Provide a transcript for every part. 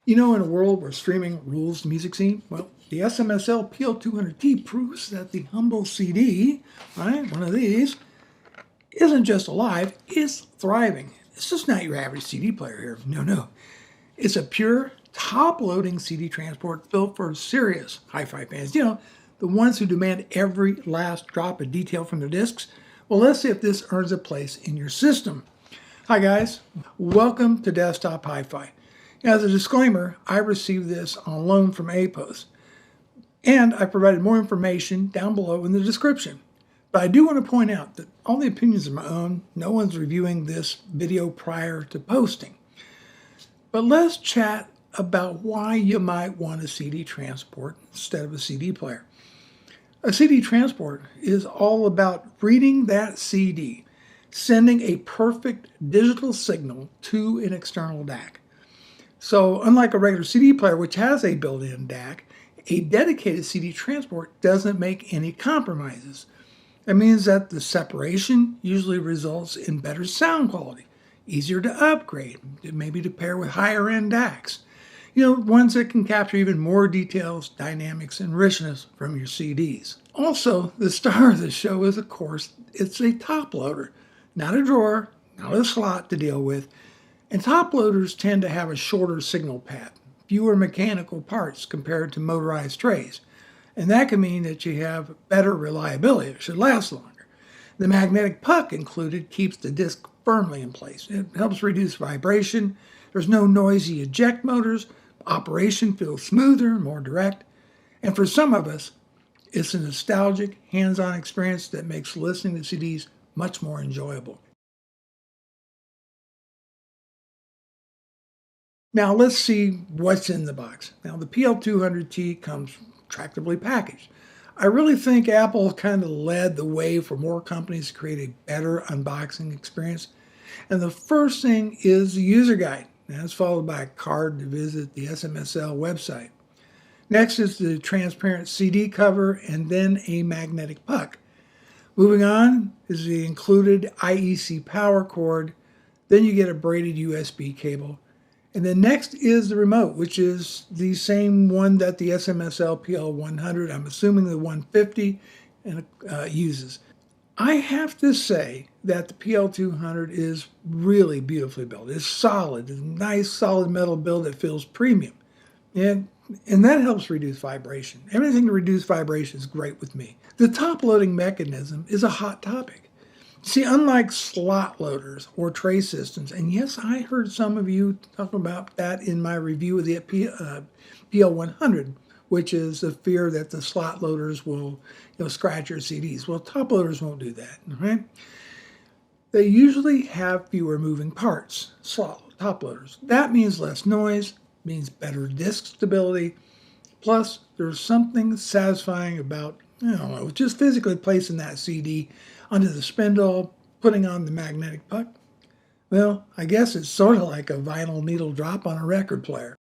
You know, in a world where streaming rules the music scene, well, the S.M.S.L PL200T proves that the humble CD, right, one of these, isn't just alive, it's thriving. It's just not your average CD player here. No. It's a pure, top-loading CD transport built for serious hi-fi fans. You know, the ones who demand every last drop of detail from their discs. Well, let's see if this earns a place in your system. Hi guys, welcome to Desktop Hi-Fi. Now, as a disclaimer, I received this on loan from APOS, and I provided more information down below in the description. But I do want to point out that all the opinions are my own. No one's reviewing this video prior to posting. But let's chat about why you might want a CD transport instead of a CD player. A CD transport is all about reading that CD, sending a perfect digital signal to an external DAC. So unlike a regular CD player, which has a built-in DAC, a dedicated CD transport doesn't make any compromises. That means that the separation usually results in better sound quality, easier to upgrade, maybe to pair with higher-end DACs. You know, ones that can capture even more details, dynamics, and richness from your CDs. Also, the star of the show is, of course, it's a top loader, not a drawer, not a slot to deal with. And top loaders tend to have a shorter signal path, fewer mechanical parts compared to motorized trays. And that can mean that you have better reliability. It should last longer. The magnetic puck included keeps the disc firmly in place. It helps reduce vibration. There's no noisy eject motors. Operation feels smoother, more direct. And for some of us, it's a nostalgic, hands-on experience that makes listening to CDs much more enjoyable. Now let's see what's in the box. Now the PL200T comes attractively packaged. I really think Apple kind of led the way for more companies to create a better unboxing experience. And the first thing is the user guide. That's followed by a card to visit the SMSL website. Next is the transparent CD cover and then a magnetic puck. Moving on is the included IEC power cord. Then you get a braided USB cable. And then next is the remote, which is the same one that the S.M.S.L PL100, I'm assuming the 150, uses. I have to say that the PL200 is really beautifully built. It's solid. It's a nice, solid metal build that feels premium. And that helps reduce vibration. Everything to reduce vibration is great with me. The top loading mechanism is a hot topic. See, unlike slot loaders or tray systems, and yes, I heard some of you talk about that in my review of the PL100, which is the fear that the slot loaders will scratch your CDs. Well, top loaders won't do that, right? They usually have fewer moving parts, top loaders. That means less noise, means better disc stability, plus there's something satisfying about, just physically placing that CD onto the spindle, putting on the magnetic puck. Well, I guess it's sort of like a vinyl needle drop on a record player.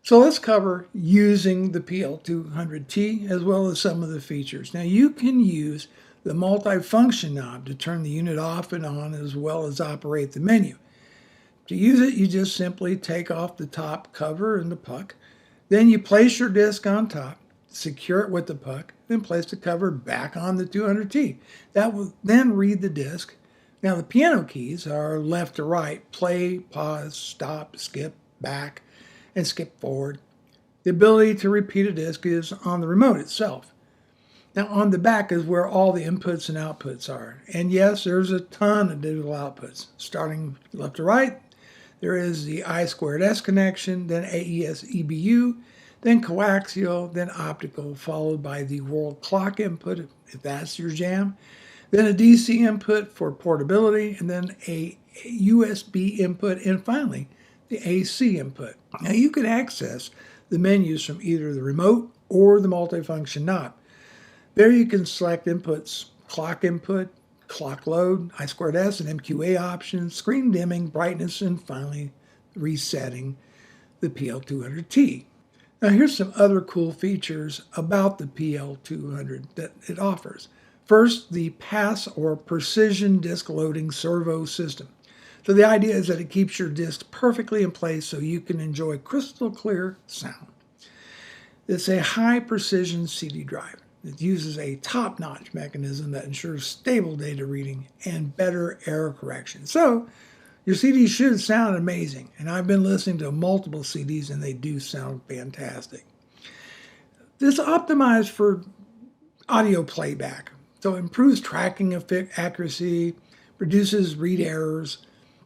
So let's cover using the PL200T as well as some of the features. Now you can use the multi-function knob to turn the unit off and on as well as operate the menu. To use it, you just simply take off the top cover and the puck. Then you place your disc on top, secure it with the puck, then place the cover back on the 200T. That will then read the disc. Now the piano keys are left to right, play, pause, stop, skip, back, and skip forward. The ability to repeat a disc is on the remote itself. Now on the back is where all the inputs and outputs are. And yes, there's a ton of digital outputs. Starting left to right, there is the I2S connection, then AES EBU, then coaxial, then optical, followed by the world clock input, if that's your jam, then a DC input for portability, and then a USB input, and finally, the AC input. Now you can access the menus from either the remote or the multifunction knob. There you can select inputs, clock input, clock load, I2S and MQA options, screen dimming, brightness, and finally resetting the PL200T. Now here's some other cool features about the PL200 that it offers. First, the pass or precision disk loading servo system. So the idea is that it keeps your disc perfectly in place so you can enjoy crystal clear sound. It's a high precision CD drive. It uses a top-notch mechanism that ensures stable data reading and better error correction. So your CDs should sound amazing. And I've been listening to multiple CDs and they do sound fantastic. This is optimized for audio playback. So it improves tracking accuracy, reduces read errors.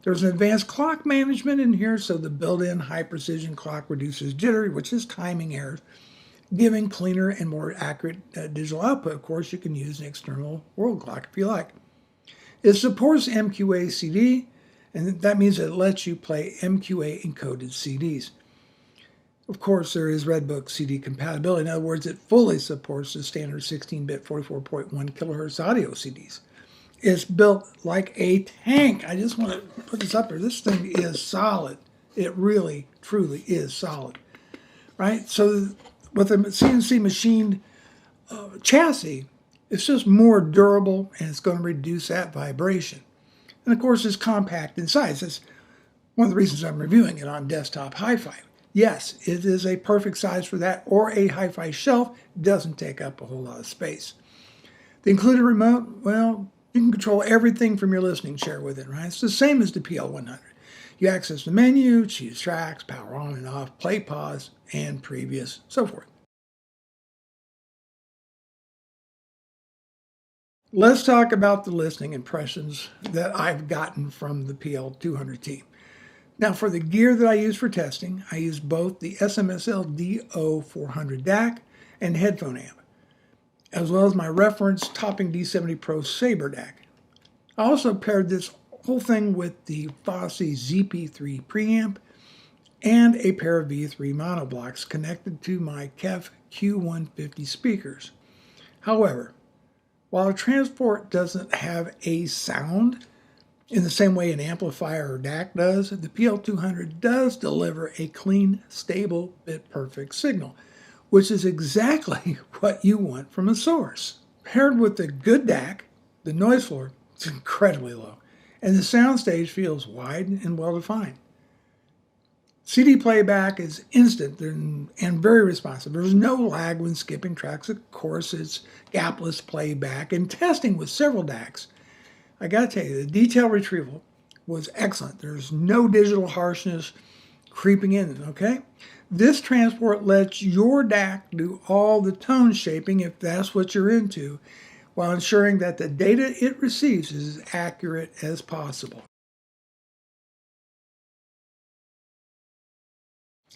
There's an advanced clock management in here, so the built-in high-precision clock reduces jitter, which is timing errors, giving cleaner and more accurate digital output. Of course, you can use an external world clock if you like. It supports MQA CD, and that means it lets you play MQA encoded CDs. Of course, there is Redbook CD compatibility. In other words, it fully supports the standard 16-bit 44.1 kilohertz audio CDs. It's built like a tank. I just want to put this up here. This thing is solid. It really, truly is solid, right? So with a CNC machined chassis, it's just more durable and it's going to reduce that vibration. And of course, it's compact in size. That's one of the reasons I'm reviewing it on desktop HIFI. Yes, it is a perfect size for that, or a HIFI shelf. It doesn't take up a whole lot of space. The included remote, well, you can control everything from your listening chair with it, right? It's the same as the PL100. You access the menu, choose tracks, power on and off, play, pause, and previous, so forth. Let's talk about the listening impressions that I've gotten from the PL200T. Now, for the gear that I use for testing, I use both the S.M.S.L DO400 DAC and headphone amp, as well as my reference Topping D70 Pro Sabre DAC. I also paired this whole thing with the Fosse ZP3 preamp and a pair of V3 monoblocks connected to my KEF Q150 speakers. However, while a transport doesn't have a sound in the same way an amplifier or DAC does, the PL200 does deliver a clean, stable, bit-perfect signal, which is exactly what you want from a source. Paired with a good DAC, the noise floor is incredibly low, and the soundstage feels wide and well-defined. CD playback is instant and very responsive. There's no lag when skipping tracks. Of course, it's gapless playback, and testing with several DACs, I gotta tell you, the detail retrieval was excellent. There's no digital harshness creeping in, okay? This transport lets your DAC do all the tone shaping if that's what you're into, while ensuring that the data it receives is as accurate as possible.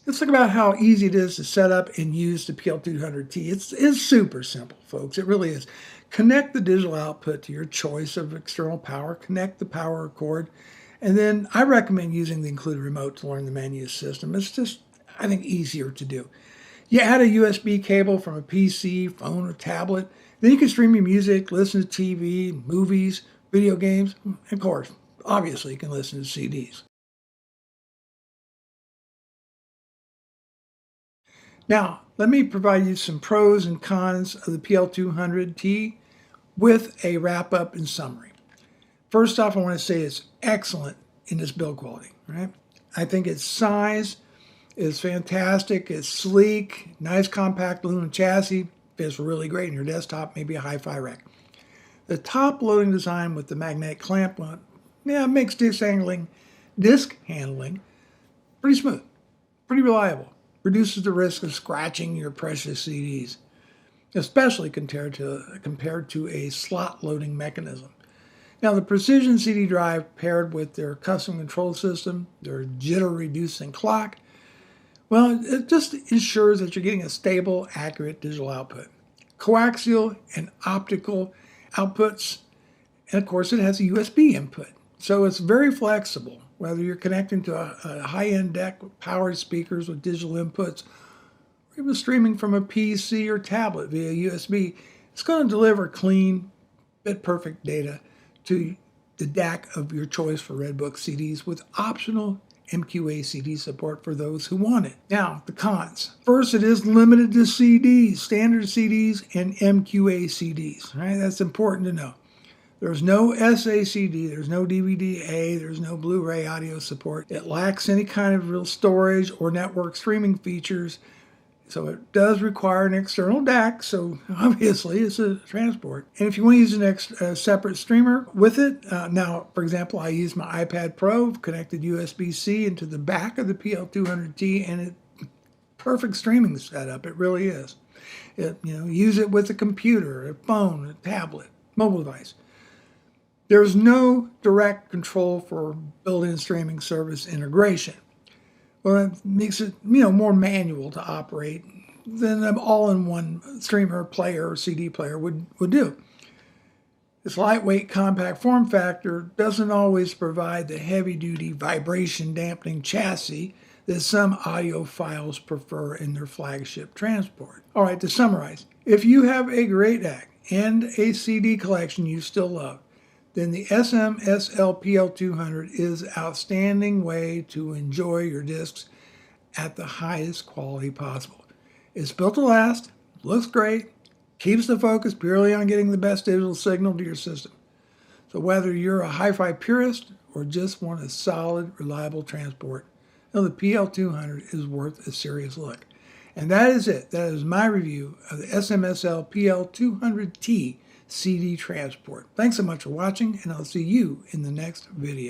Let's talk about how easy it is to set up and use the PL200T. It's super simple, folks. It really is. Connect the digital output to your choice of external power. Connect the power cord. And then I recommend using the included remote to learn the menu system. It's just, I think, easier to do. You add a USB cable from a PC, phone, or tablet. Then you can stream your music, listen to TV, movies, video games. And of course, obviously, you can listen to CDs. Now, let me provide you some pros and cons of the PL200T with a wrap-up and summary. First off, I want to say it's excellent in its build quality, right? I think its size is fantastic. It's sleek, nice compact aluminum chassis, fits really great in your desktop, maybe a hi-fi rack. The top loading design with the magnetic clamp on, makes disc handling pretty smooth, pretty reliable. Reduces the risk of scratching your precious CDs, especially compared to a slot loading mechanism. Now, the Precision CD drive paired with their custom control system, their jitter-reducing clock, well, it just ensures that you're getting a stable, accurate digital output. Coaxial and optical outputs, and of course it has a USB input. So it's very flexible, whether you're connecting to a high-end deck with powered speakers with digital inputs, or even streaming from a PC or tablet via USB. It's going to deliver clean, bit-perfect data to the DAC of your choice for Redbook CDs with optional MQA CD support for those who want it. Now, the cons. First, it is limited to CDs, standard CDs, and MQA CDs. Right? That's important to know. There's no SACD, there's no DVD-A, there's no Blu-ray audio support. It lacks any kind of real storage or network streaming features, so it does require an external DAC, so obviously it's a transport. And if you want to use a separate streamer with it, now, for example, I use my iPad Pro, connected USB-C into the back of the PL200T, and it's perfect streaming setup. It really is. Use it with a computer, a phone, a tablet, mobile device. There's no direct control for built-in streaming service integration. Well, it makes it, more manual to operate than an all-in-one streamer player or CD player would do. This lightweight, compact form factor doesn't always provide the heavy-duty vibration dampening chassis that some audiophiles prefer in their flagship transport. All right, to summarize, if you have a great DAC and a CD collection you still love, then the SMSL PL200 is an outstanding way to enjoy your discs at the highest quality possible. It's built to last, looks great, keeps the focus purely on getting the best digital signal to your system. So whether you're a hi-fi purist or just want a solid, reliable transport, the PL200 is worth a serious look. And that is it. That is my review of the SMSL PL200T CD transport. Thanks so much for watching, and I'll see you in the next video.